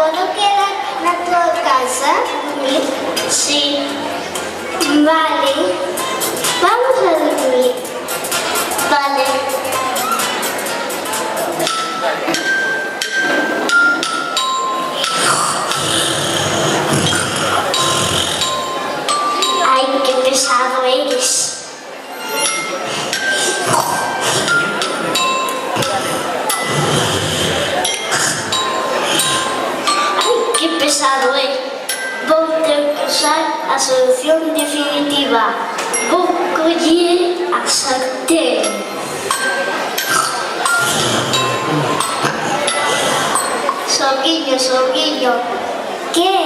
¿Puedo quedar en tu casa? Sí. Vale. Vamos a dormir. Vale. Ay, qué pesado eres. Qué pesado é. Vou ter que usar a solución definitiva. Vou coller a sartén. Soguiño, soguiño. Que é?